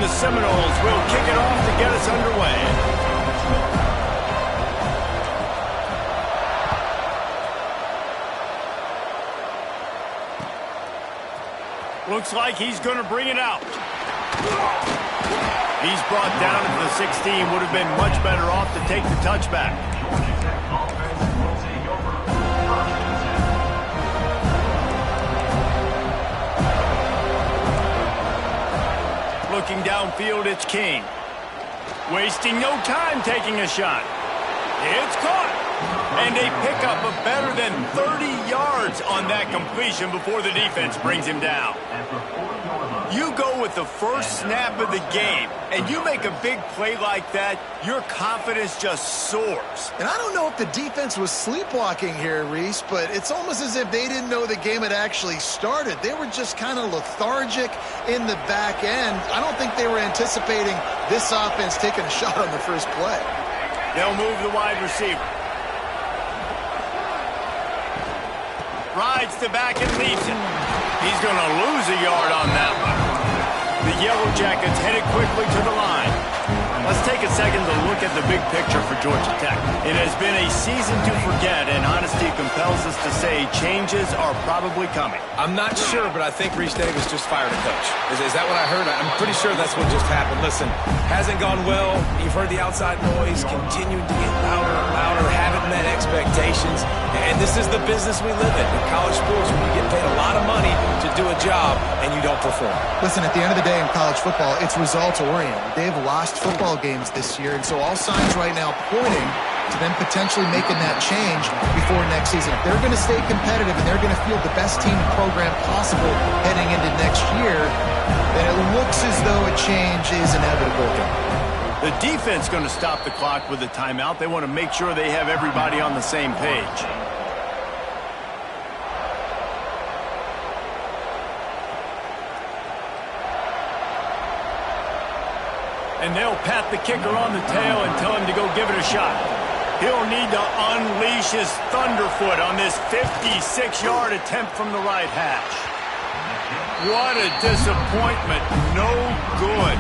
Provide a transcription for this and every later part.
And the Seminoles will kick it off to get us underway. Looks like he's going to bring it out. He's brought down to the 16. Would have been much better off to take the touchback. Looking downfield, it's King. Wasting no time taking a shot. It's caught. And a pickup of better than 30 yards on that completion before the defense brings him down. You go with the first snap of the game, and you make a big play like that, your confidence just soars. And I don't know if the defense was sleepwalking here, Reese, but it's almost as if they didn't know the game had actually started. They were just kind of lethargic in the back end. I don't think they were anticipating this offense taking a shot on the first play. They'll move the wide receiver. Rides the back and leaves it. He's going to lose a yard on that one. The Yellow Jackets headed quickly to the line. Let's take a second to look at the big picture for Georgia Tech. It has been a season to forget, and honesty compels us to say changes are probably coming. I'm not sure, but I think Reese Davis just fired a coach. Is that what I heard? I'm pretty sure that's what just happened. Listen, hasn't gone well. You've heard the outside noise, continuing to get louder and louder, haven't met expectations. And this is the business we live in college sports, when you get paid a lot of money to do a job and you don't perform. Listen, at the end of the day in college football, it's results-oriented. They've lost football games this year, and so all signs right now pointing to them potentially making that change before next season. If they're going to stay competitive and they're going to field the best team program possible heading into next year, then it looks as though a change is inevitable. The defense going to stop the clock with a timeout. They want to make sure they have everybody on the same page. And they'll pat the kicker on the tail and tell him to go give it a shot. He'll need to unleash his thunderfoot on this 56-yard attempt from the right hash. What a disappointment. No good.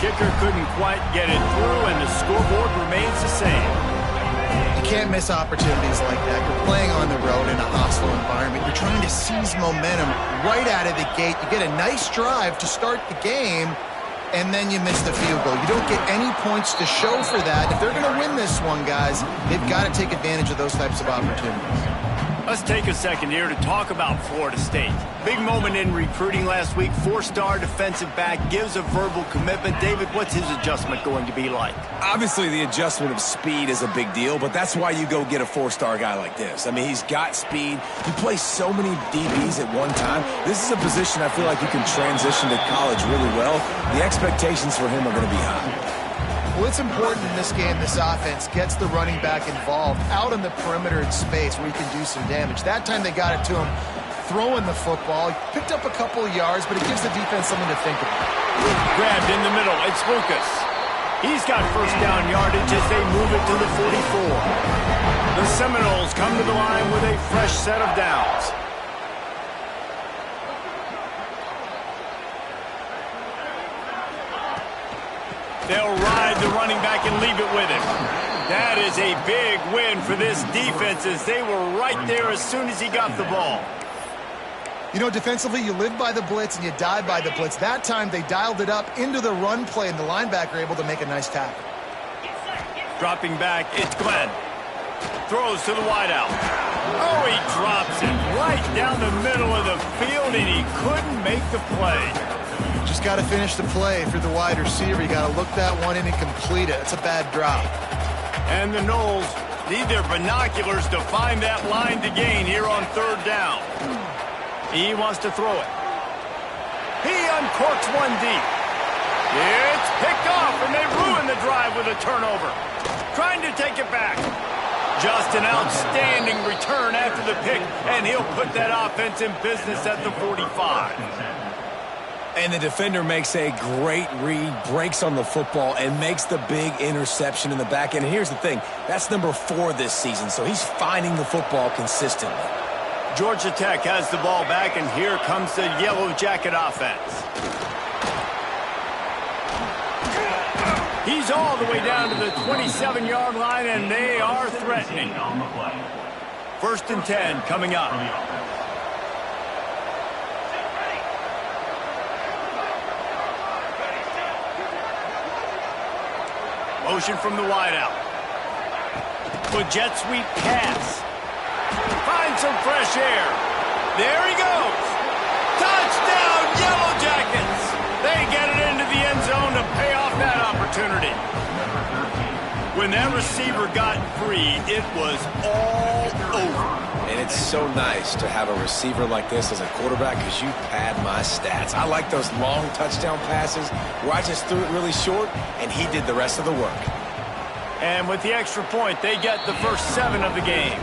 Kicker couldn't quite get it through, and the scoreboard remains the same. You can't miss opportunities like that. You're playing on the road in a hostile environment. You're trying to seize momentum right out of the gate. You get a nice drive to start the game, and then you miss the field goal. You don't get any points to show for that. If they're going to win this one, guys, they've got to take advantage of those types of opportunities. Let's take a second here to talk about Florida State. Big moment in recruiting last week. Four-star defensive back gives a verbal commitment. David, what's his adjustment going to be like? Obviously, the adjustment of speed is a big deal, but that's why you go get a four-star guy like this. I mean, he's got speed. You play so many DBs at one time. This is a position I feel like you can transition to college really well. The expectations for him are going to be high. Well, it's important in this game this offense gets the running back involved out on the perimeter in space where he can do some damage. That time they got it to him throwing the football. He picked up a couple of yards, but it gives the defense something to think about. Grabbed in the middle. It's Lucas. He's got first down yardage as they move it to the 44. The Seminoles come to the line with a fresh set of downs. They'll ride the running back and leave it with him. That is a big win for this defense as they were right there as soon as he got the ball. You know, defensively, you live by the blitz and you die by the blitz. That time, they dialed it up into the run play, and the linebacker able to make a nice tackle. Dropping back, it's Glenn. Throws to the wideout. Oh, he drops it right down the middle of the field, and he couldn't make the play. Just got to finish the play for the wide receiver. You got to look that one in and complete it. It's a bad drop. And the Noles need their binoculars to find that line to gain here on third down. He wants to throw it. He uncorks one deep. It's picked off, and they ruin the drive with a turnover. Trying to take it back. Just an outstanding return after the pick, and he'll put that offense in business at the 45. And the defender makes a great read, breaks on the football, and makes the big interception in the back end. And here's the thing, that's number 4 this season, so he's finding the football consistently. Georgia Tech has the ball back, and here comes the Yellow Jacket offense. He's all the way down to the 27-yard line, and they are threatening. 1st and 10 coming up. Motion from the wideout. Good jet sweep pass. Finds some fresh air. There he goes. Touchdown, Yellow Jackets. They get it into the end zone to pay off that opportunity. When that receiver got free, it was all over. And it's so nice to have a receiver like this as a quarterback because you pad my stats. I like those long touchdown passes where I just threw it really short and he did the rest of the work. And with the extra point, they get the first 7 of the game.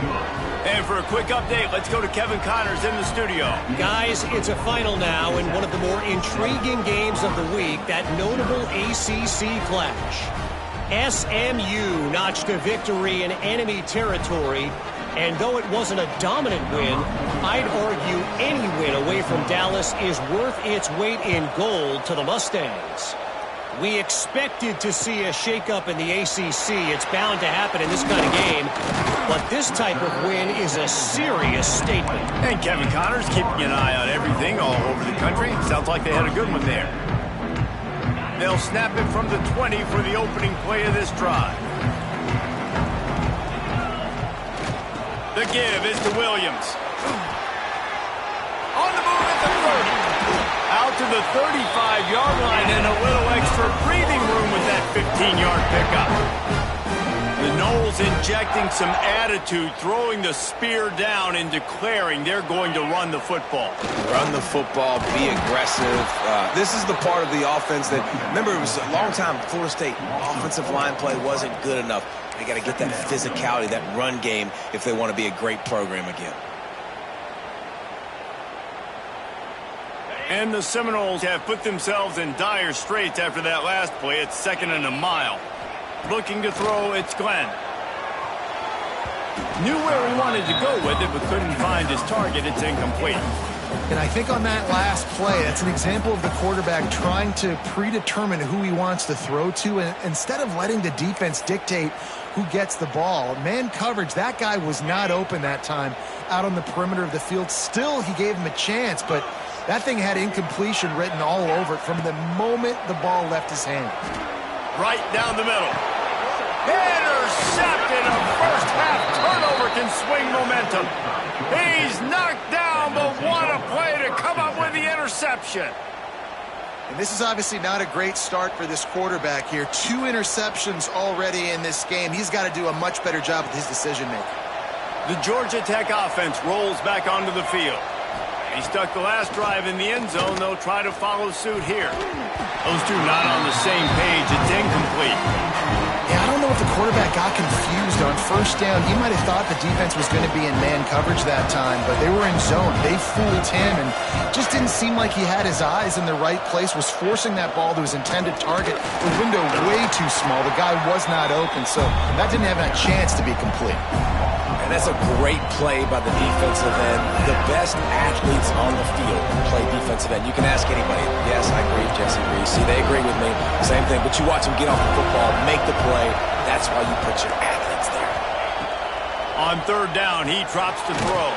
And for a quick update, let's go to Kevin Connors in the studio. Guys, it's a final now in one of the more intriguing games of the week, that notable ACC clash. SMU notched a victory in enemy territory, and though it wasn't a dominant win, I'd argue any win away from Dallas is worth its weight in gold to the Mustangs. We expected to see a shakeup in the ACC. It's bound to happen in this kind of game. But this type of win is a serious statement. And Kevin Connors keeping an eye on everything all over the country. Sounds like they had a good one there. They'll snap it from the 20 for the opening play of this drive. The give is to Williams. On the move at the 30. Out to the 35-yard line and a little extra breathing room with that 15-yard pickup. The Noles injecting some attitude, throwing the spear down and declaring they're going to run the football. Run the football, be aggressive. This is the part of the offense that, remember, it was a long time Florida State offensive line play wasn't good enough. They got to get that physicality, that run game if they want to be a great program again. And the Seminoles have put themselves in dire straits after that last play. It's 2nd and a mile. Looking to throw, it's Glenn. Knew where he wanted to go with it, but couldn't find his target. It's incomplete. And I think on that last play, that's an example of the quarterback trying to predetermine who he wants to throw to, and instead of letting the defense dictate who gets the ball. Man coverage, that guy was not open that time out on the perimeter of the field. Still, he gave him a chance, but that thing had incompletion written all over it from the moment the ball left his hand. Right down the middle. Intercepted. A first half turnover can swing momentum. He's knocked down, but what a play to come up with the interception. And this is obviously not a great start for this quarterback here. 2 interceptions already in this game. He's got to do a much better job with his decision-making. The Georgia Tech offense rolls back onto the field. He stuck the last drive in the end zone. They'll try to follow suit here. Those two not on the same page. It's incomplete. Yeah, I don't know if the quarterback got confused on first down. He might have thought the defense was going to be in man coverage that time, but they were in zone. They fooled him and just didn't seem like he had his eyes in the right place, was forcing that ball to his intended target. The window way too small. The guy was not open, so that didn't have a chance to be complete. And that's a great play by the defensive end. The best athletes on the field play defensive end. You can ask anybody. Yes, I agree, Jesse agrees. See, they agree with me. Same thing. But you watch them get off the football, make the play. That's why you put your athletes there. On 3rd down, he drops to throw.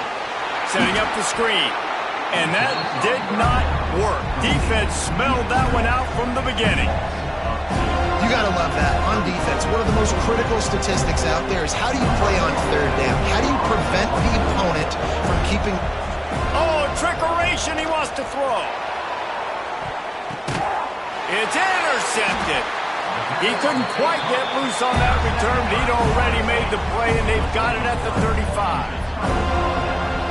Setting up the screen. And that did not work. Defense smelled that one out from the beginning. You got to love that on defense. One of the most critical statistics out there is how do you play on 3rd down? How do you prevent the opponent from keeping... Oh, trickeration, he wants to throw. It's intercepted. He couldn't quite get loose on that return. He'd already made the play, and they've got it at the 35.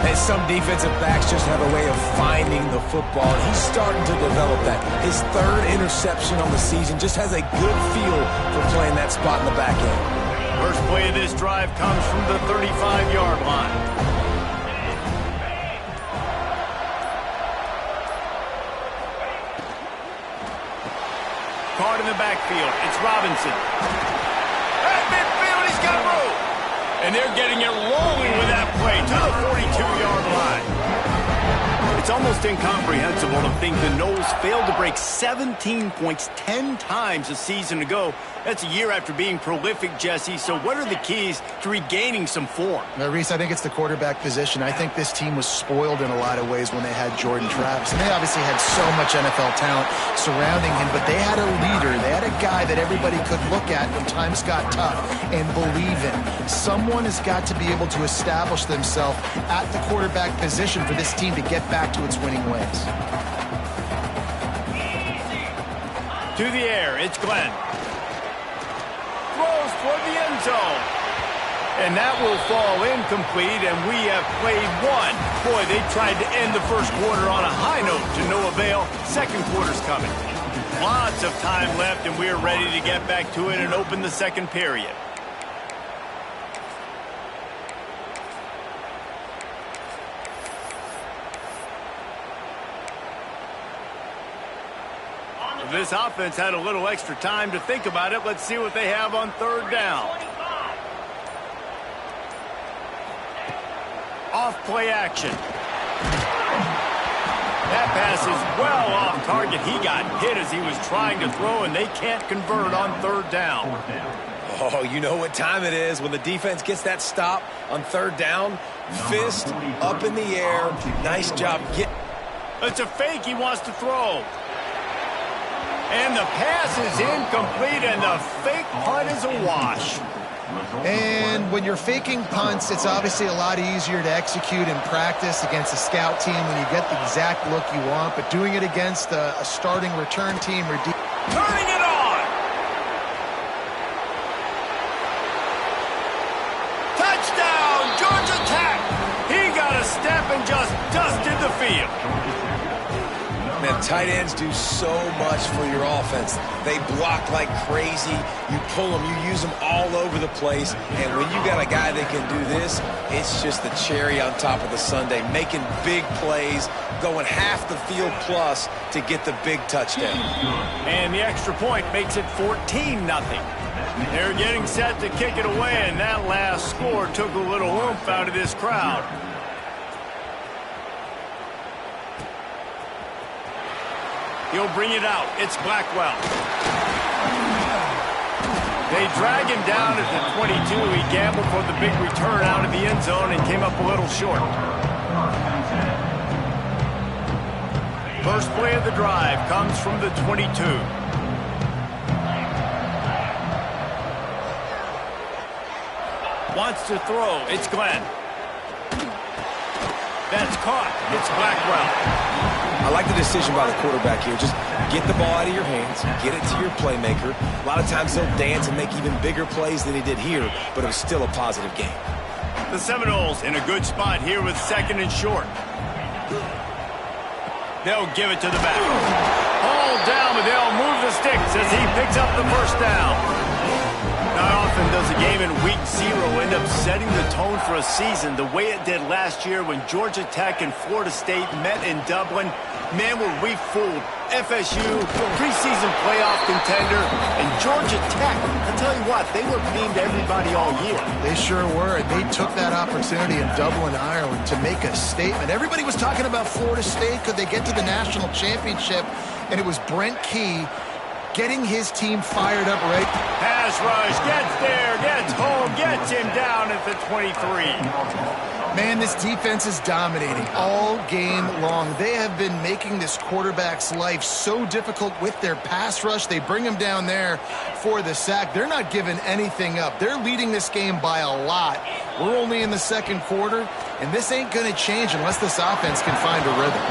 And some defensive backs just have a way of finding the football. He's starting to develop that. His 3rd interception on the season just has a good feel for playing that spot in the back end. First play of this drive comes from the 35-yard line. Caught in the backfield. It's Robinson. At midfield, he's got room. And they're getting it rolling with that play to the 42-yard line. It's almost incomprehensible to think the Noles failed to break 17 points 10 times a season ago. That's a year after being prolific, Jesse. So what are the keys to regaining some form? Now, Reese, I think it's the quarterback position. I think this team was spoiled in a lot of ways when they had Jordan Travis. And they obviously had so much NFL talent surrounding him, but they had a leader. They had a guy that everybody could look at when times got tough and believe in. Someone has got to be able to establish themselves at the quarterback position for this team to get back to its winning ways. To the air, it's Glenn. Throws toward the end zone. And that will fall incomplete, and we have played one. Boy, they tried to end the first quarter on a high note to no avail. Second quarter's coming. Lots of time left, and we're ready to get back to it and open the second period. This offense had a little extra time to think about it. Let's see what they have on third down. Off play action. That pass is well off target. He got hit as he was trying to throw, and they can't convert on third down. Oh, you know what time it is when the defense gets that stop on third down. Fist up in the air. Nice job. It's a fake he wants to throw. And the pass is incomplete, and the fake punt is a wash. And when you're faking punts, it's obviously a lot easier to execute in practice against a scout team when you get the exact look you want, but doing it against a starting return team or turning it on. Touchdown, Georgia Tech. He got a step and just dusted the field. Man, tight ends do so much for your offense. They block like crazy. You pull them, you use them all over the place. And when you got a guy that can do this, it's just the cherry on top of the sundae, making big plays, going half the field plus to get the big touchdown. And the extra point makes it 14-0. They're getting set to kick it away, and that last score took a little oomph out of this crowd. He'll bring it out. It's Blackwell. They drag him down at the 22. He gambled for the big return out of the end zone and came up a little short. First play of the drive comes from the 22. Wants to throw. It's Glenn. That's caught. It's Blackwell. I like the decision by the quarterback here. Just get the ball out of your hands, get it to your playmaker. A lot of times they'll dance and make even bigger plays than he did here, but it was still a positive game. The Seminoles in a good spot here with second and short. They'll give it to the back. Ball down, but they'll move the sticks as he picks up the first down. Not often does a game in week 0 end up setting the tone for a season the way it did last year when Georgia Tech and Florida State met in Dublin. Man, were we fooled. FSU, preseason playoff contender, and Georgia Tech. I'll tell you what, they were mean to everybody all year. They sure were, and they took that opportunity in Dublin, Ireland to make a statement. Everybody was talking about Florida State. Could they get to the national championship? And it was Brent Key getting his team fired up right. Pass rush, gets there, gets home, gets him down at the 23. Man, this defense is dominating all game long. They have been making this quarterback's life so difficult with their pass rush. They bring him down there for the sack. They're not giving anything up. They're leading this game by a lot. We're only in the second quarter, and this ain't going to change unless this offense can find a rhythm.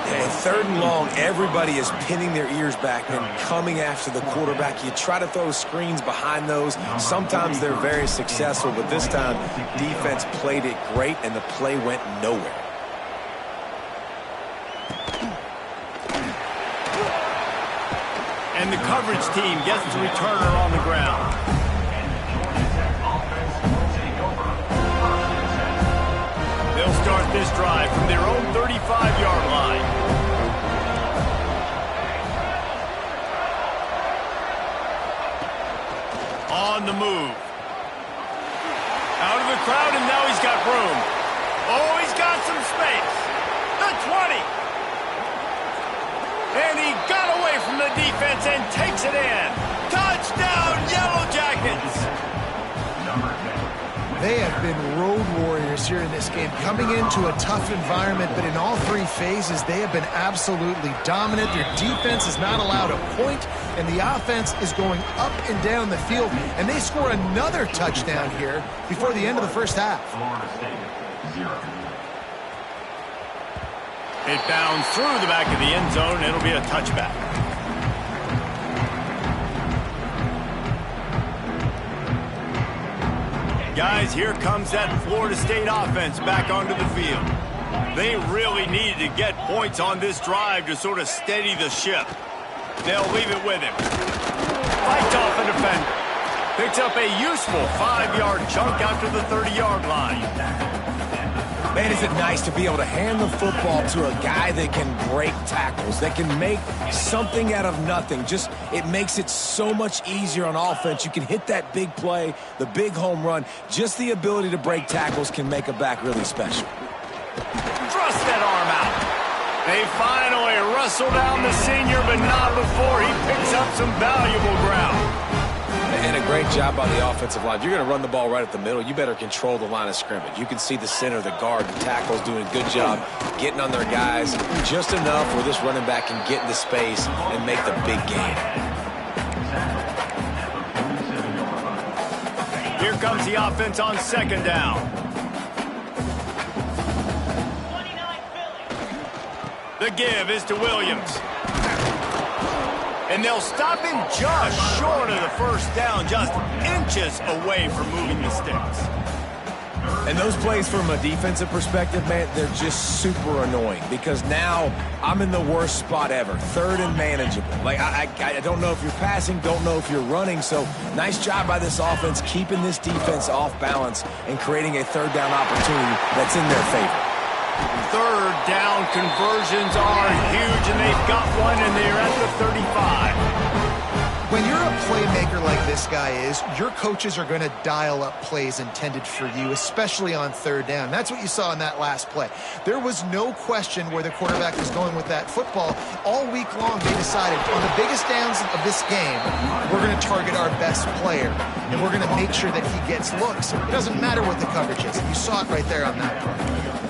And third and long, everybody is pinning their ears back and coming after the quarterback. You try to throw screens behind those. Sometimes they're very successful, but this time, defense played it great, and the play went nowhere. And the coverage team gets the returner on the ground. They'll start this drive from their own 35-yard line. On the move. Out of the crowd, and now he's got room. Oh, he's got some space. The 20. and takes it in. Touchdown, Yellow Jackets! They have been road warriors here in this game, coming into a tough environment, but in all three phases, they have been absolutely dominant. Their defense is not allowed a point, and the offense is going up and down the field, and they score another touchdown here before the end of the first half. It bounds through the back of the end zone. It'll be a touchback. Guys, here comes that Florida State offense back onto the field. They really needed to get points on this drive to sort of steady the ship. They'll leave it with him. Fights off a defender. Picks up a useful 5-yard chunk after the 30-yard line. Man, is it nice to be able to hand the football to a guy that can break tackles, that can make something out of nothing. Just, it makes it so much easier on offense. You can hit that big play, the big home run. Just the ability to break tackles can make a back really special. Thrust that arm out. They finally wrestle down the senior, but not before he picks up some valuable ground. And a great job by the offensive line. If you're going to run the ball right at the middle, you better control the line of scrimmage. You can see the center, the guard, the tackles doing a good job getting on their guys just enough where this running back can get into space and make the big gain. Here comes the offense on second down. The give is to Williams. And they'll stop him just short of the first down, just inches away from moving the sticks. And those plays from a defensive perspective, man, they're just super annoying because now I'm in the worst spot ever, third and manageable. Like, I don't know if you're passing, don't know if you're running, so nice job by this offense keeping this defense off balance and creating a third down opportunity that's in their favor. Third down conversions are huge, and they've got one, and they're at the 35. When you're a playmaker like this guy is, your coaches are going to dial up plays intended for you, especially on third down. That's what you saw in that last play. There was no question where the quarterback was going with that football. All week long, they decided on the biggest downs of this game, we're going to target our best player, and we're going to make sure that he gets looks. It doesn't matter what the coverage is. You saw it right there on that play.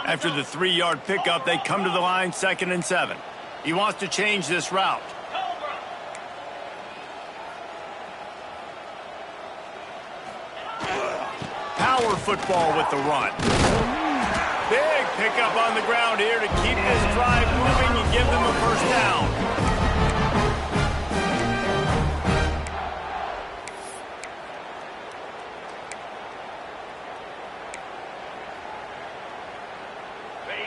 After the 3-yard pickup, they come to the line, 2nd and 7. He wants to change this route. Power football with the run. Big pickup on the ground here to keep this drive moving and give them a first down.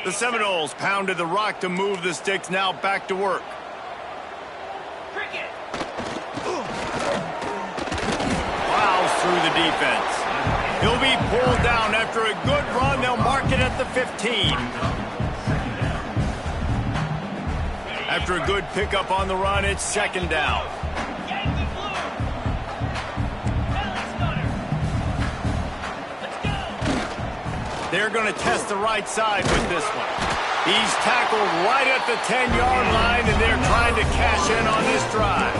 The Seminoles pounded the rock to move the sticks, now back to work. Plows through the defense. He'll be pulled down after a good run. They'll mark it at the 15. After a good pickup on the run, it's 2nd down. They're going to test the right side with this one. He's tackled right at the 10-yard line, and they're trying to cash in on this drive.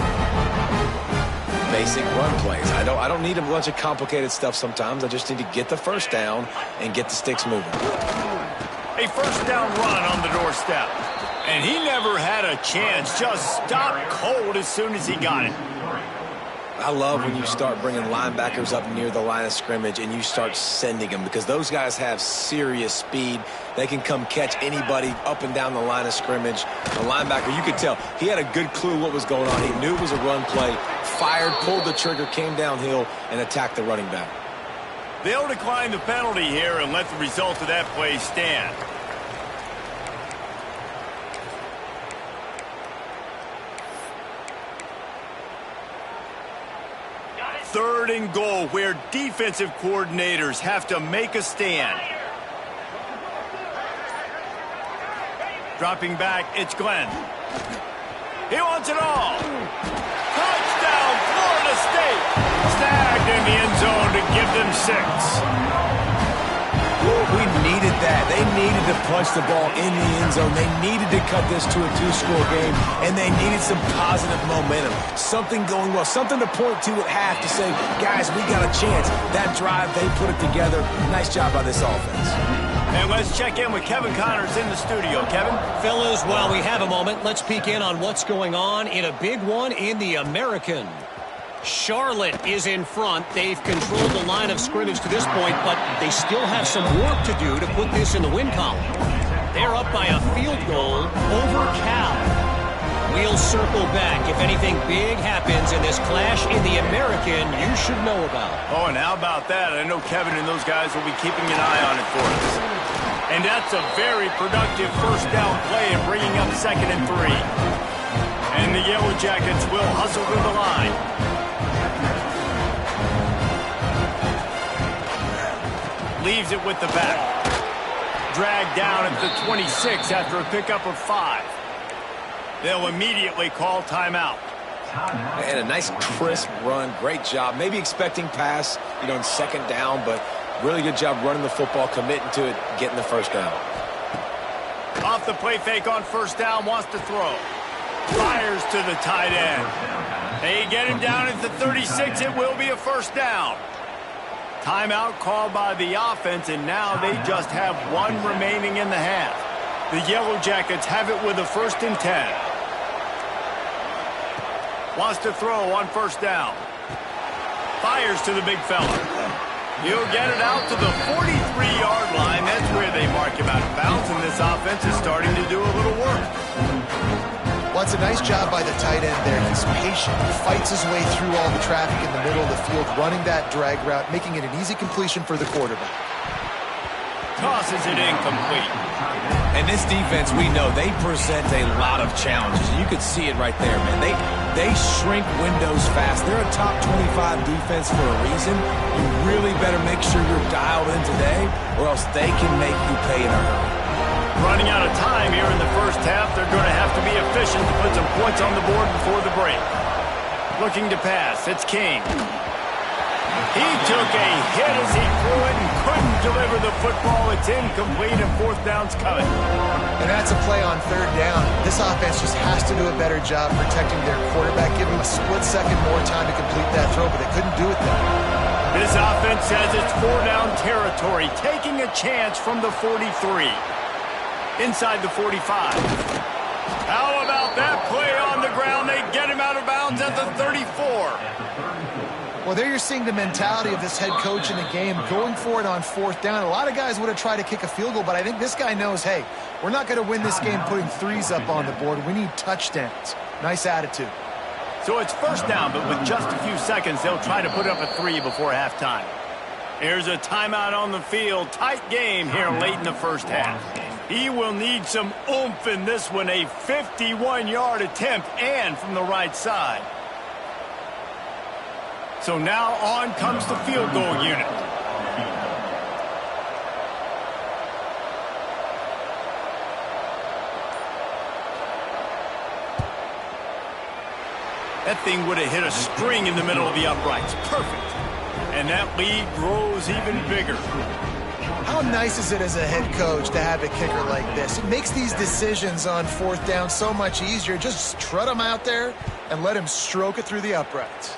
Basic run plays. I don't need a bunch of complicated stuff sometimes. I just need to get the first down and get the sticks moving. A first down run on the doorstep. And he never had a chance. Just stopped cold as soon as he got it. I love when you start bringing linebackers up near the line of scrimmage and you start sending them because those guys have serious speed. They can come catch anybody up and down the line of scrimmage. The linebacker, you could tell, he had a good clue what was going on. He knew it was a run play, fired, pulled the trigger, came downhill, and attacked the running back. They'll decline the penalty here and let the result of that play stand. Third and goal, where defensive coordinators have to make a stand. Dropping back, it's Glenn. He wants it all. Touchdown, Florida State. Snagged in the end zone to give them 6. We needed that. They needed to punch the ball in the end zone. They needed to cut this to a 2-score game, and they needed some positive momentum. Something going well, something to point to at half to say, guys, we got a chance. That drive, they put it together. Nice job by this offense. And let's check in with Kevin Connors in the studio. Kevin? Fellas, while we have a moment, let's peek in on what's going on in a big one in the American. Charlotte is in front. They've controlled the line of scrimmage to this point, but they still have some work to do to put this in the win column. They're up by a field goal over Cal. We'll circle back if anything big happens in this clash in the American you should know about. Oh, and how about that? I know Kevin and those guys will be keeping an eye on it for us. And that's a very productive first down play and bringing up 2nd and 3. And the Yellow Jackets will hustle to the line. Leaves it with the back. Dragged down at the 26 after a pickup of 5. They'll immediately call timeout. And a nice crisp run. Great job. Maybe expecting pass, in 2nd down, but really good job running the football, committing to it, getting the first down. Off the play fake on 1st down, wants to throw. Fires to the tight end. They get him down at the 36. It will be a 1st down. Timeout called by the offense, and now they just have 1 remaining in the half. The Yellow Jackets have it with a 1st and 10. Wants to throw on 1st down. Fires to the big fella. He'll get it out to the 43-yard line. That's where they mark him out of bounds, and this offense is starting to do a little work. Well, it's a nice job by the tight end there. He's patient. He fights his way through all the traffic in the middle of the field, running that drag route, making it an easy completion for the quarterback. Tosses it incomplete. And this defense, we know, they present a lot of challenges. You could see it right there, man. They shrink windows fast. They're a top 25 defense for a reason. You really better make sure you're dialed in today, or else they can make you pay in a hurry. Running out of time here in the first half. They're going to have to be efficient to put some points on the board before the break. Looking to pass. It's King. He took a hit as he threw it and couldn't deliver the football. It's incomplete, and 4th down's coming. And that's a play on 3rd down. This offense just has to do a better job protecting their quarterback. Give him a split second more time to complete that throw, but they couldn't do it there. This offense says it's 4-down territory, taking a chance from the 43. Inside the 45. How about that play on the ground? They get him out of bounds at the 34. Well, there you're seeing the mentality of this head coach in the game, going for it on 4th down. A lot of guys would have tried to kick a field goal, but I think this guy knows, hey, we're not going to win this game putting 3s up on the board. We need touchdowns. Nice attitude. So it's 1st down, but with just a few seconds, they'll try to put up a 3 before halftime. Here's a timeout on the field. Tight game here late in the first half. He will need some oomph in this one. A 51-yard attempt and from the right side. So now on comes the field goal unit. That thing would have hit a string in the middle of the uprights. Perfect. And that lead grows even bigger. How nice is it as a head coach to have a kicker like this? It makes these decisions on 4th down so much easier. Just trot him out there and let him stroke it through the uprights.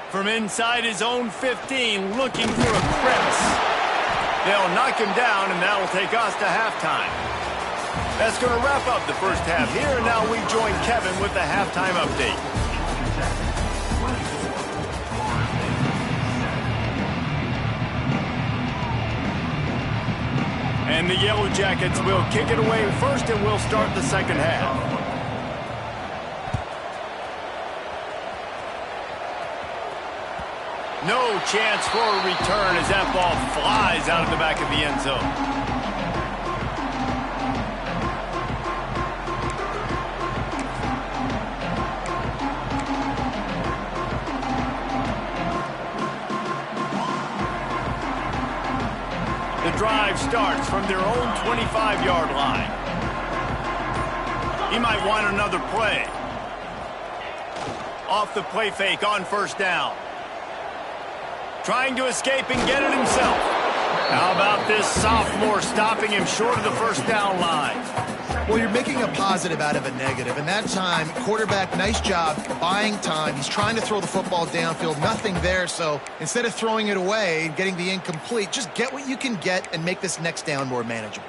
From inside his own 15, looking for a crevice. They'll knock him down, and that'll take us to halftime. That's going to wrap up the first half here, and now we join Kevin with the halftime update. And the Yellow Jackets will kick it away first, and we'll start the second half. No chance for a return as that ball flies out of the back of the end zone. The drive starts from their own 25-yard line. He might want another play. Off the play fake on first down. Trying to escape and get it himself. How about this sophomore stopping him short of the first down line? Well, you're making a positive out of a negative. And that time, quarterback, nice job buying time. He's trying to throw the football downfield. Nothing there. So instead of throwing it away and getting the incomplete, just get what you can get and make this next down more manageable.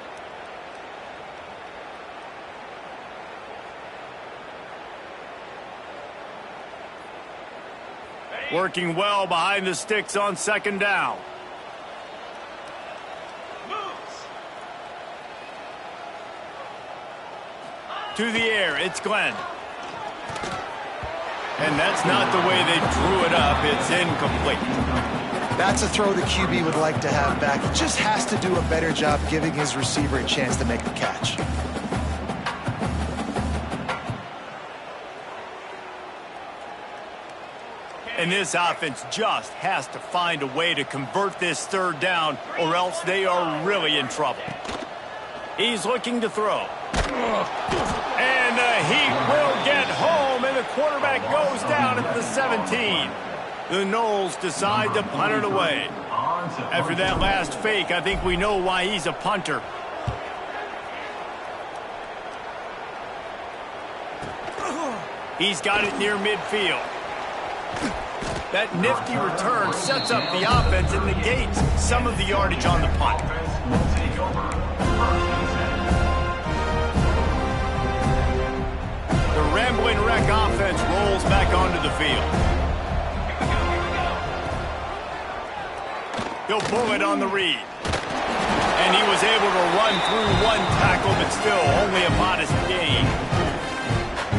Working well behind the sticks on second down. To the air, it's Glenn. And that's not the way they drew it up. It's incomplete. That's a throw the QB would like to have back. He just has to do a better job giving his receiver a chance to make the catch. And this offense just has to find a way to convert this third down, or else they are really in trouble. He's looking to throw. And the Heat will get home, and the quarterback goes down at the 17. The Noles decide to punt it away. After that last fake, I think we know why he's a punter. He's got it near midfield. That nifty return sets up the offense and negates some of the yardage on the punt. The rambling wreck offense rolls back onto the field. He'll pull it on the read. And he was able to run through one tackle, but still only a modest gain.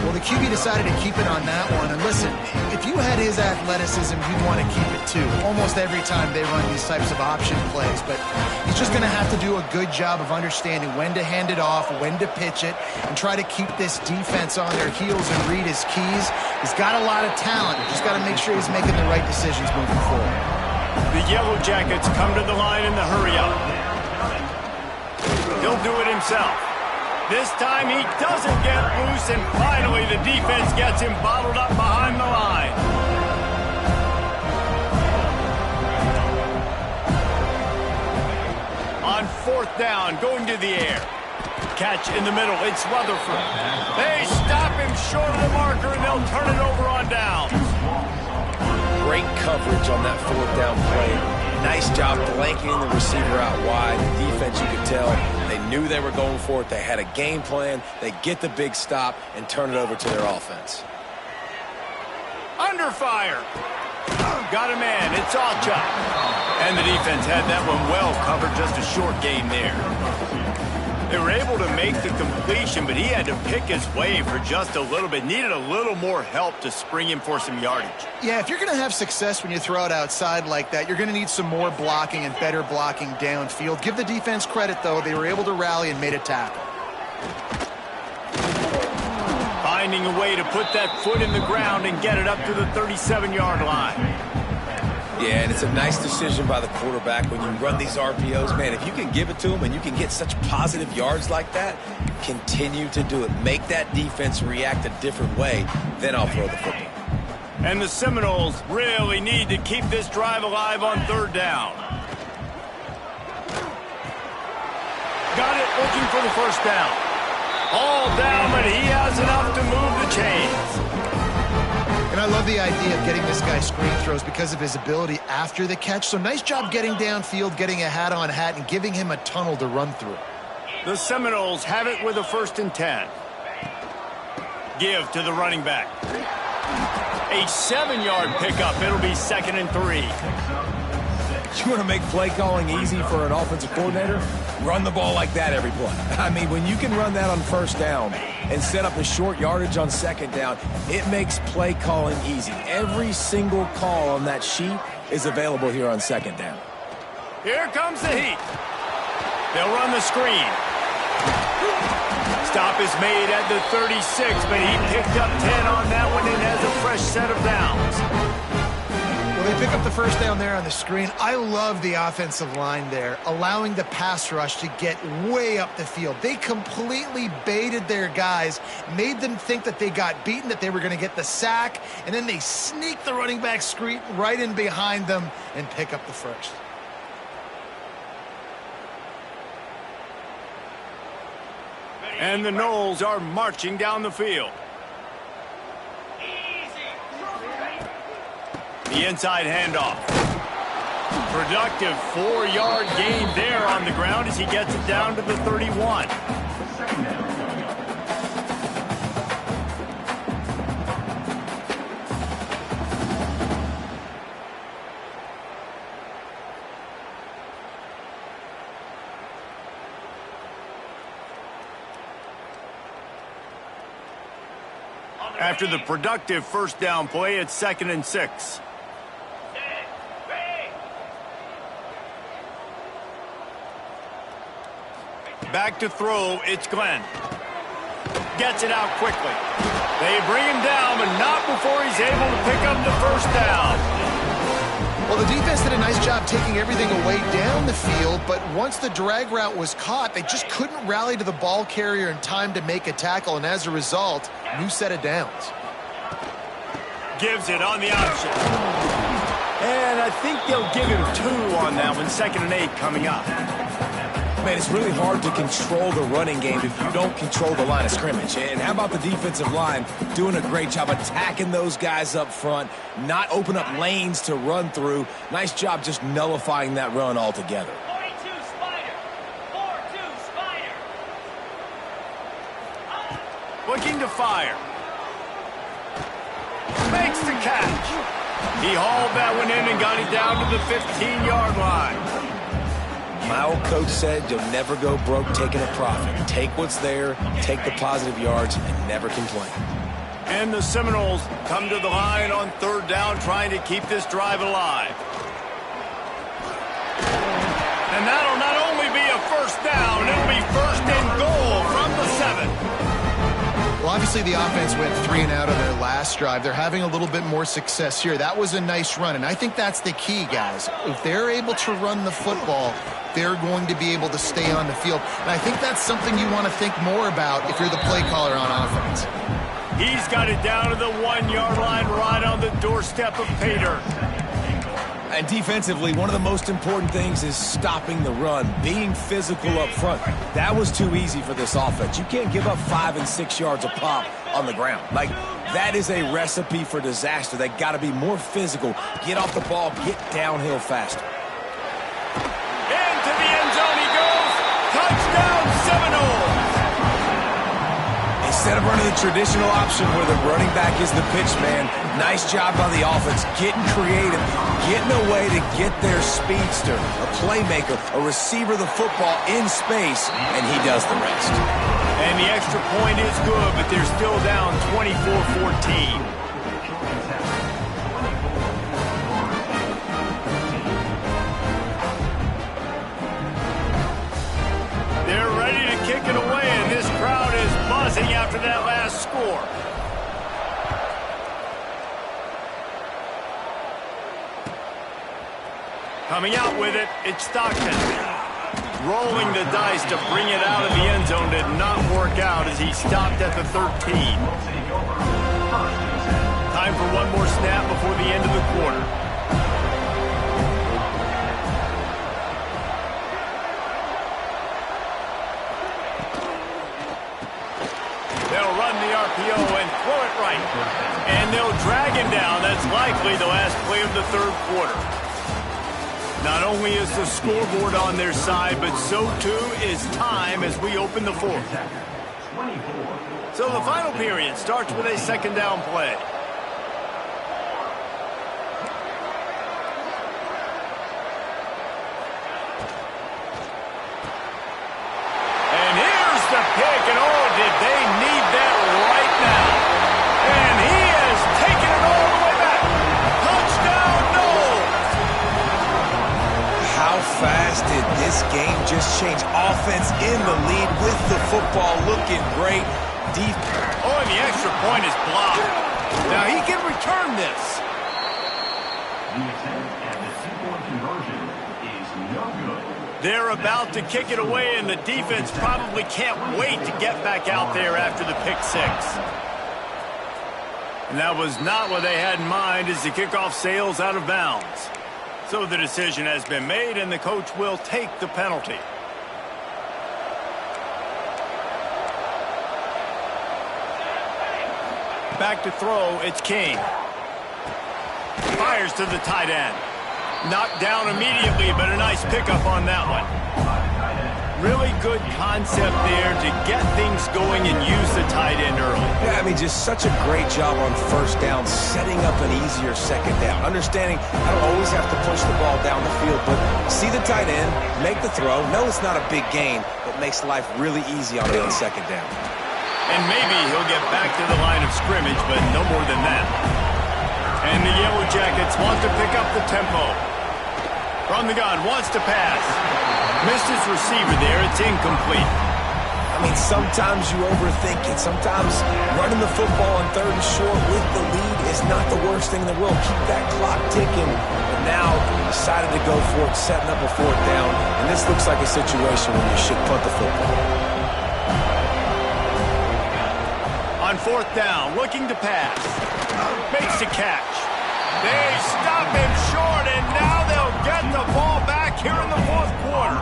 Well, the QB decided to keep it on that one. And listen, if you had his athleticism, you'd want to keep it too. Almost every time they run these types of option plays. But he's just going to have to do a good job of understanding when to hand it off, when to pitch it, and try to keep this defense on their heels and read his keys. He's got a lot of talent. Just got to make sure he's making the right decisions moving forward. The Yellow Jackets come to the line in the hurry-up. He'll do it himself. This time he doesn't get loose, and finally the defense gets him bottled up behind the line. On fourth down, going to the air. Catch in the middle, it's Rutherford. They stop him short of the marker, and they'll turn it over on downs. Great coverage on that fourth down play. Nice job blanketing the receiver out wide. The defense, you could tell, they knew they were going for it. They had a game plan. They get the big stop and turn it over to their offense. Under fire. Got a man. It's Alchuk. And the defense had that one well covered. Just a short gain there. They were able to make the completion, but he had to pick his way for just a little bit. Needed a little more help to spring him for some yardage. Yeah, if you're going to have success when you throw it outside like that, you're going to need some more blocking and better blocking downfield. Give the defense credit, though. They were able to rally and made a tackle. Finding a way to put that foot in the ground and get it up to the 37-yard line. Yeah, and it's a nice decision by the quarterback when you run these RPOs. Man, if you can give it to him and you can get such positive yards like that, continue to do it. Make that defense react a different way, then I'll throw the football. And the Seminoles really need to keep this drive alive on third down. Got it, looking for the first down. All down, but he has enough to move the chains. And I love the idea of getting this guy screen throws because of his ability after the catch. So nice job getting downfield, getting a hat-on-hat, and giving him a tunnel to run through. The Seminoles have it with a 1st and 10. Give to the running back. A 7-yard pickup. It'll be 2nd and 3. You want to make play calling easy for an offensive coordinator? Run the ball like that every play. I mean, when you can run that on first down and set up a short yardage on second down, it makes play calling easy. Every single call on that sheet is available here on second down. Here comes the Heat. They'll run the screen. Stop is made at the 36, but he picked up 10 on that one and has a fresh set of downs. Well, they pick up the first down there on the screen. I love the offensive line there, allowing the pass rush to get way up the field. They completely baited their guys, made them think that they got beaten, that they were going to get the sack, and then they sneak the running back screen right in behind them and pick up the first. And the Noles are marching down the field. The inside handoff. Productive 4-yard gain there on the ground as he gets it down to the 31. After the productive first down play, it's 2nd and 6. Back to throw, it's Glenn. Gets it out quickly. They bring him down, but not before he's able to pick up the first down. Well, the defense did a nice job taking everything away down the field, but once the drag route was caught, they just couldn't rally to the ball carrier in time to make a tackle, and as a result, new set of downs. Gives it on the option. And I think they'll give him 2 on that one, 2nd and 8 coming up. Man, it's really hard to control the running game if you don't control the line of scrimmage. And how about the defensive line doing a great job attacking those guys up front, not open up lanes to run through. Nice job just nullifying that run altogether. 42 Spider. 4-2 Spider. Looking to fire. Makes the catch. He hauled that one in and got it down to the 15-yard line. My old coach said you'll never go broke taking a profit. Take what's there, take the positive yards, and never complain. And the Seminoles come to the line on 3rd down, trying to keep this drive alive. And that'll not only be a first down, it'll be 1st and goal from the 7. Well, obviously the offense went 3 and out on their last drive. They're having a little bit more success here. That was a nice run, and I think that's the key, guys. If they're able to run the football, they're going to be able to stay on the field. And I think that's something you want to think more about if you're the play caller on offense. He's got it down to the 1-yard line, right on the doorstep of Pater. And defensively, one of the most important things is stopping the run, being physical up front. That was too easy for this offense. You can't give up 5 and 6 yards a pop on the ground. Like, that is a recipe for disaster. They got to be more physical, get off the ball, get downhill faster. Into the end zone he goes. Touchdown, Seminoles. Instead of running the traditional option where the running back is the pitch man, nice job by the offense, getting creative, getting a way to get their speedster, a playmaker, a receiver the football in space, and he does the rest. And the extra point is good, but they're still down 24-14. They're ready to kick it away, and this crowd is buzzing after that last score. Coming out with it, it's Stockton. Rolling the dice to bring it out of the end zone did not work out as he stopped at the 13. Time for one more snap before the end of the quarter. They'll run the RPO and throw it right. And they'll drag him down. That's likely the last play of the 3rd quarter. Not only is the scoreboard on their side, but so too is time as we open the 4th. So the final period starts with a 2nd down play. And here's the pick, and oh, did they need that right now. And he has taken it all the way back. Touchdown, Noles. How fast did this game just change? Offense in the lead with the football looking great. Oh, and the extra point is blocked. Now he can return this. They're about to kick it away, and the defense probably can't wait to get back out there after the pick six. And that was not what they had in mind as the kickoff sails out of bounds. So the decision has been made, and the coach will take the penalty. Back to throw, it's King. Fires to the tight end. Knocked down immediately, but a nice pickup on that one. Really good concept there to get things going and use the tight end early. Yeah, I mean, just such a great job on first down, setting up an easier second down. Understanding I don't always have to push the ball down the field, but see the tight end, make the throw. No, it's not a big gain, but makes life really easy on second down. And maybe he'll get back to the line of scrimmage, but no more than that. And the Yellow Jackets want to pick up the tempo. From the gun, wants to pass. Missed his receiver there. It's incomplete. I mean, sometimes you overthink it. Sometimes running the football on third and short with the lead is not the worst thing in the world. Keep that clock ticking. But now decided to go for it, setting up a fourth down. And this looks like a situation where you should punt the football. On fourth down, looking to pass. Makes the catch. They stop him short, and now they'll get the ball back here in the fourth quarter.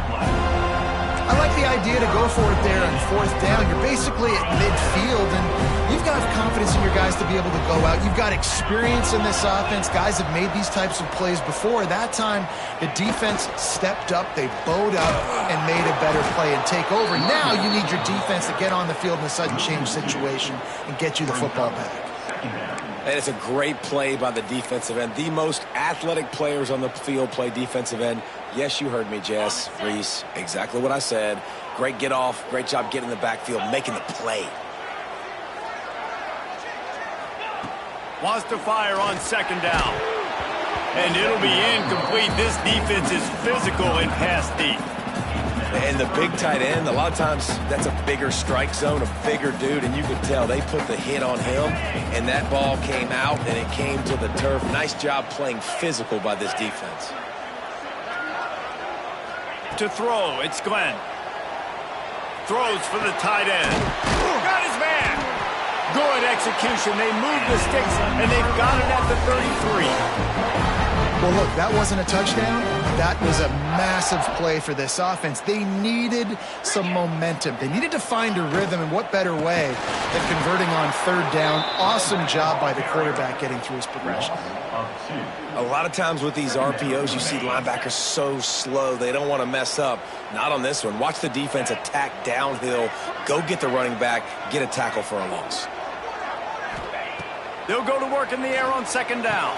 I like the idea to go for it there on fourth down. You're basically at midfield, and you've got confidence in your guys to be able to go out. You've got experience in this offense. Guys have made these types of plays before. That time, the defense stepped up. They bowed up and made a better play and take over. Now you need your defense to get on the field in a sudden change situation and get you the football back. And it's a great play by the defensive end. The most athletic players on the field play defensive end. Yes, you heard me, Jess, Reese. Exactly what I said. Great get off. Great job getting in the backfield, making the play. Wants to fire on second down. And it'll be incomplete. This defense is physical and pass deep. And the big tight end, a lot of times that's a bigger strike zone, a bigger dude, and you could tell they put the hit on him, and that ball came out, and it came to the turf. Nice job playing physical by this defense. To throw, it's Glenn. Throws for the tight end. Got his man. Good execution. They moved the sticks, and they've got it at the 33. Well, look, that wasn't a touchdown. That was a massive play for this offense. They needed some momentum. They needed to find a rhythm, and what better way than converting on third down. Awesome job by the quarterback getting through his progression. A lot of times with these RPOs, you see linebackers so slow. They don't want to mess up. Not on this one. Watch the defense attack downhill. Go get the running back. Get a tackle for a loss. They'll go to work in the air on second down.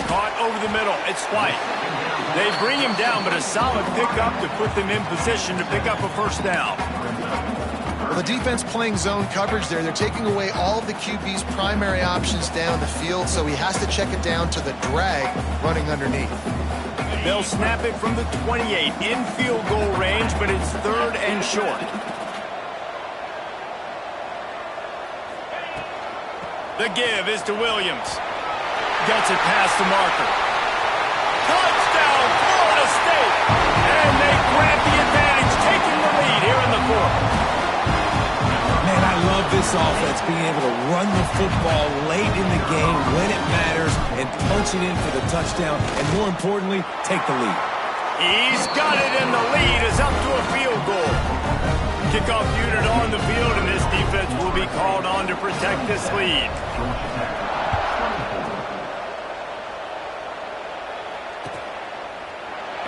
Caught over the middle. It's White. They bring him down, but a solid pickup to put them in position to pick up a first down. Well, the defense playing zone coverage there. They're taking away all of the QB's primary options down the field, so he has to check it down to the drag running underneath. They'll snap it from the 28 in field goal range, but it's third and short. The give is to Williams. Gets it past the marker. Touchdown, Florida State! And they grab the advantage, taking the lead here in the fourth. Man, I love this offense, being able to run the football late in the game when it matters and punch it in for the touchdown, and more importantly, take the lead. He's got it, and the lead is up to a field goal. Kickoff unit on the field, and this defense will be called on to protect this lead.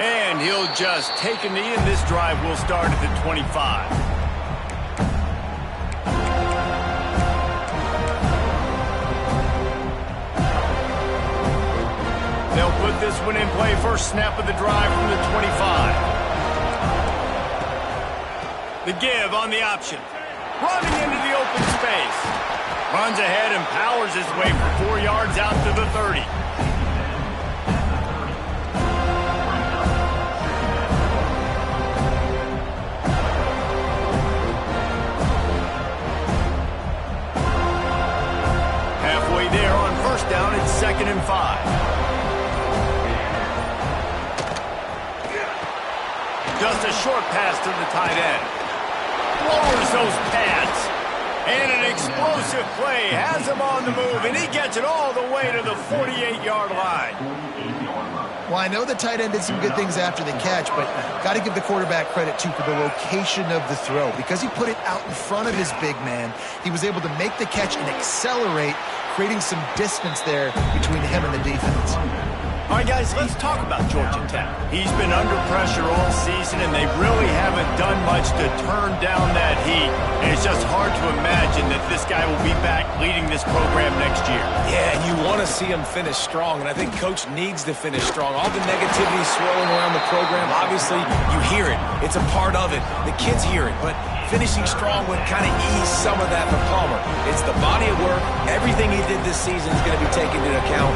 And he'll just take a knee, and this drive will start at the 25. They'll put this one in play. First snap of the drive from the 25. The give on the option. Running into the open space. Runs ahead and powers his way for 4 yards out to the 30. Halfway there on first down, it's 2nd and 5. Just a short pass to the tight end. Lowers those pads. And an explosive play has him on the move, and he gets it all the way to the 48-yard line. Well, I know the tight end did some good things after the catch, but got to give the quarterback credit, too, for the location of the throw. Because he put it out in front of his big man, he was able to make the catch and accelerate, creating some distance there between him and the defense. All right, guys, let's talk about Georgia Tech. He's been under pressure all season, and they really haven't done much to turn down that heat. And it's just hard to imagine that this guy will be back leading this program next year. Yeah, and you want to see him finish strong, and I think Coach needs to finish strong. All the negativity swirling around the program, obviously, you hear it. It's a part of it. The kids hear it, but finishing strong would kind of ease some of that for Palmer. It's the body of work. Everything he did this season is going to be taken into account,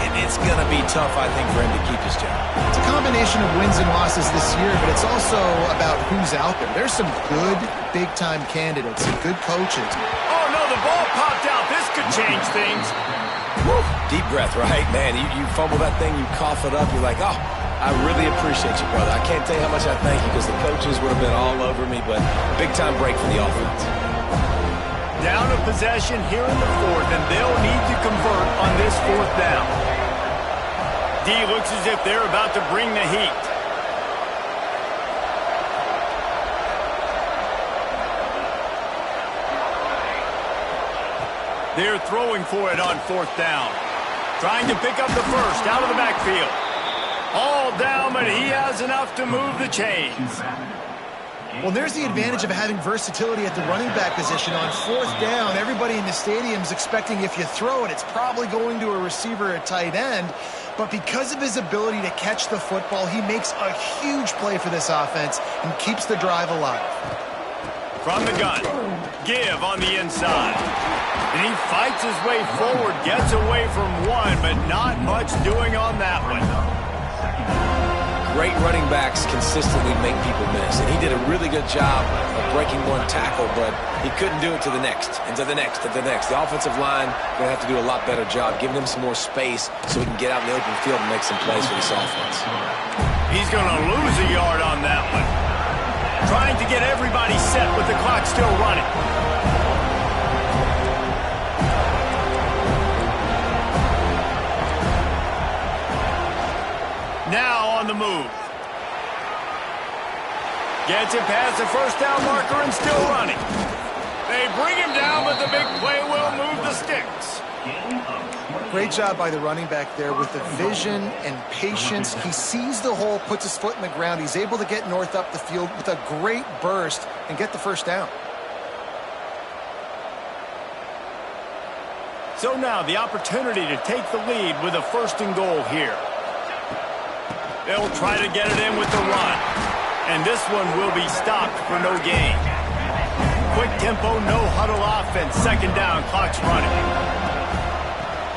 and it's going to be tough, I think, for him to keep his job. It's a combination of wins and losses this year, but it's also about who's out there. There's some good big-time candidates, some good coaches. Oh, no, the ball popped out. This could change things. Woo. Deep breath, right? Man, you fumble that thing, you cough it up, you're like, oh, I really appreciate you, brother. I can't tell you how much I thank you because the coaches would have been all over me, but big-time break for the offense. Down a possession here in the fourth, and they'll need to convert on this fourth down. D looks as if they're about to bring the heat. They're throwing for it on fourth down. Trying to pick up the first out of the backfield. All down, but he has enough to move the chains. Well, there's the advantage of having versatility at the running back position. On fourth down, everybody in the stadium's expecting if you throw it, it's probably going to a receiver or tight end. But because of his ability to catch the football, he makes a huge play for this offense and keeps the drive alive. From the gun, give on the inside. And he fights his way forward, gets away from one, but not much doing on that one. Great running backs consistently make people miss, and he did a really good job of breaking one tackle, but he couldn't do it to the next, and to the next, and to the next. The offensive line going to have to do a lot better job, giving him some more space so he can get out in the open field and make some plays for this offense. He's going to lose a yard on that one. Trying to get everybody set with the clock still running. Now on the move. Gets it past the first down marker and still running. They bring him down, but the big play will move the sticks. Great job by the running back there with the vision and patience. He sees the hole, puts his foot in the ground. He's able to get north up the field with a great burst and get the first down. So now the opportunity to take the lead with a first and goal here. They'll try to get it in with the run. And this one will be stopped for no gain. Quick tempo, no huddle offense. Second down, clock's running.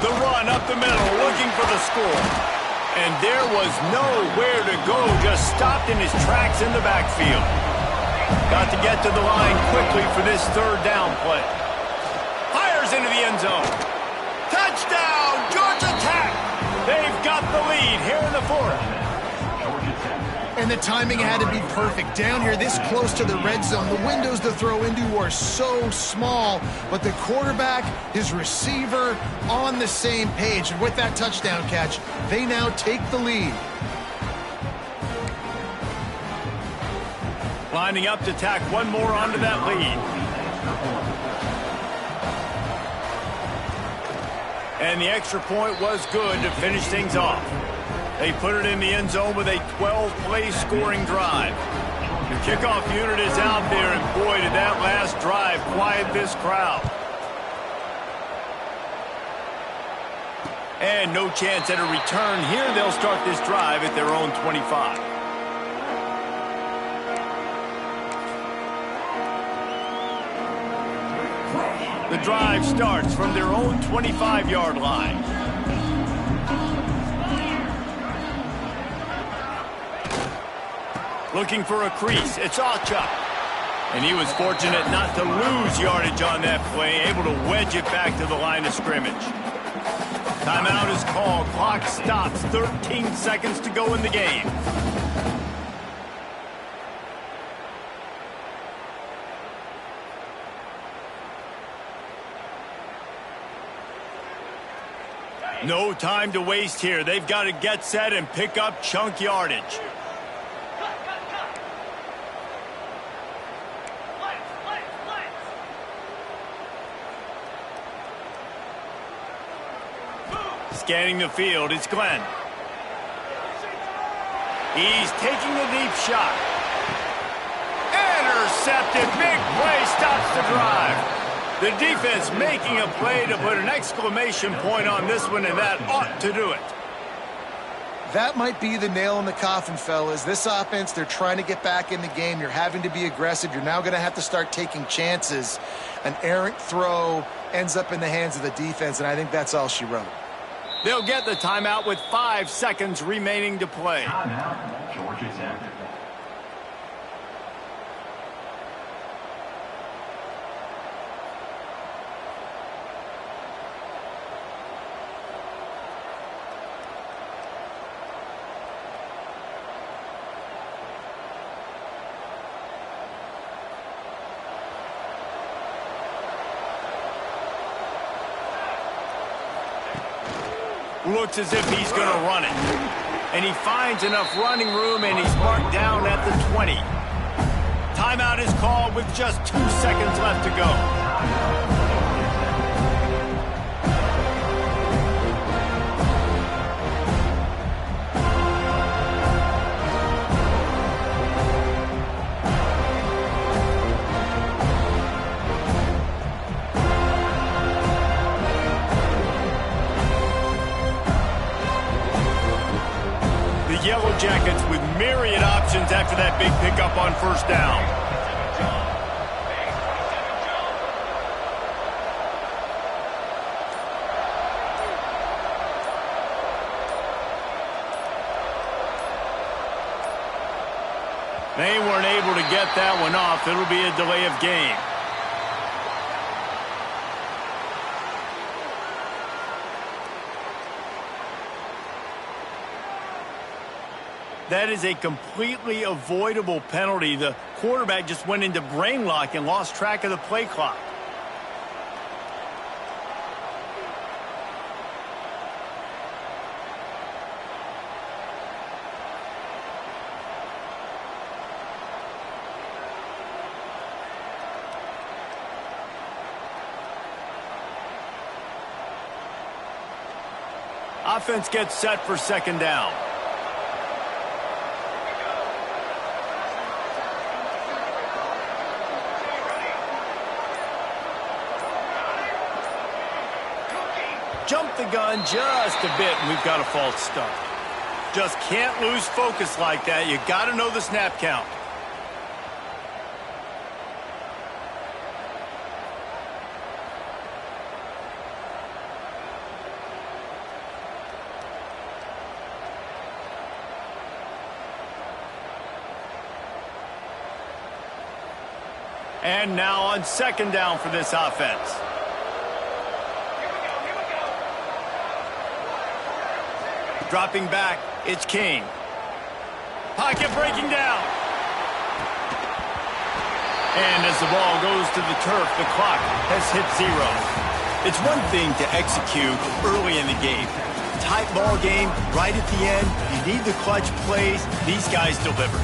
The run up the middle, looking for the score. And there was nowhere to go, just stopped in his tracks in the backfield. Got to get to the line quickly for this third down play. Fires into the end zone. Touchdown, Georgia Tech! They've got the lead here in the fourth. And the timing had to be perfect. Down here, this close to the red zone, the windows to throw into are so small, but the quarterback, his receiver, on the same page. And with that touchdown catch, they now take the lead. Lining up to tack one more onto that lead. And the extra point was good to finish things off. They put it in the end zone with a 12-play scoring drive. The kickoff unit is out there, and boy, did that last drive quiet this crowd. And no chance at a return here. They'll start this drive at their own 25. The drive starts from their own 25-yard line. Looking for a crease. It's Acha. And he was fortunate not to lose yardage on that play, able to wedge it back to the line of scrimmage. Timeout is called. Clock stops. 13 seconds to go in the game. No time to waste here. They've got to get set and pick up chunk yardage. Scanning the field, it's Glenn. He's taking a deep shot. Intercepted. Big play stops the drive. The defense making a play to put an exclamation point on this one, and that ought to do it. That might be the nail in the coffin, fellas. This offense, they're trying to get back in the game. You're having to be aggressive. You're now going to have to start taking chances. An errant throw ends up in the hands of the defense, and I think that's all she wrote. They'll get the timeout with 5 seconds remaining to play. Timeout, Georgia Tech. Looks as if he's going to run it. And he finds enough running room, and he's marked down at the 20. Timeout is called with just 2 seconds left to go. Yellow Jackets with myriad options after that big pickup on first down. They weren't able to get that one off. It'll be a delay of game. That is a completely avoidable penalty. The quarterback just went into brain lock and lost track of the play clock. Offense gets set for second down. Jump the gun just a bit, and we've got a false start. Just can't lose focus like that. You got to know the snap count. And now on second down for this offense. Dropping back, it's King. Pocket breaking down. And as the ball goes to the turf, the clock has hit 0. It's one thing to execute early in the game. Tight ball game, right at the end, you need the clutch plays. These guys deliver.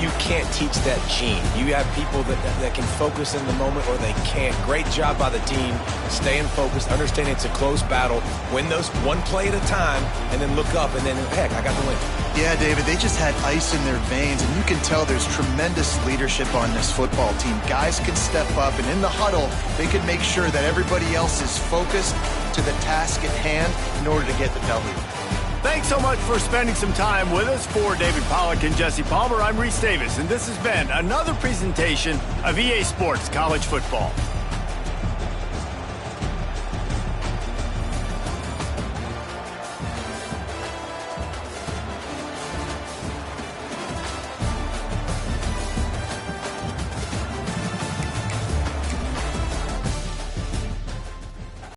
You can't teach that gene. You have people that can focus in the moment or they can't. Great job by the team, staying focused, understanding it's a close battle, win those one play at a time, and then look up, and then, heck, I got the win. Yeah, David, they just had ice in their veins, and you can tell there's tremendous leadership on this football team. Guys can step up, and in the huddle, they can make sure that everybody else is focused to the task at hand in order to get the W. Thanks so much for spending some time with us. For David Pollack and Jesse Palmer, I'm Reese Davis, and this has been another presentation of EA Sports College Football.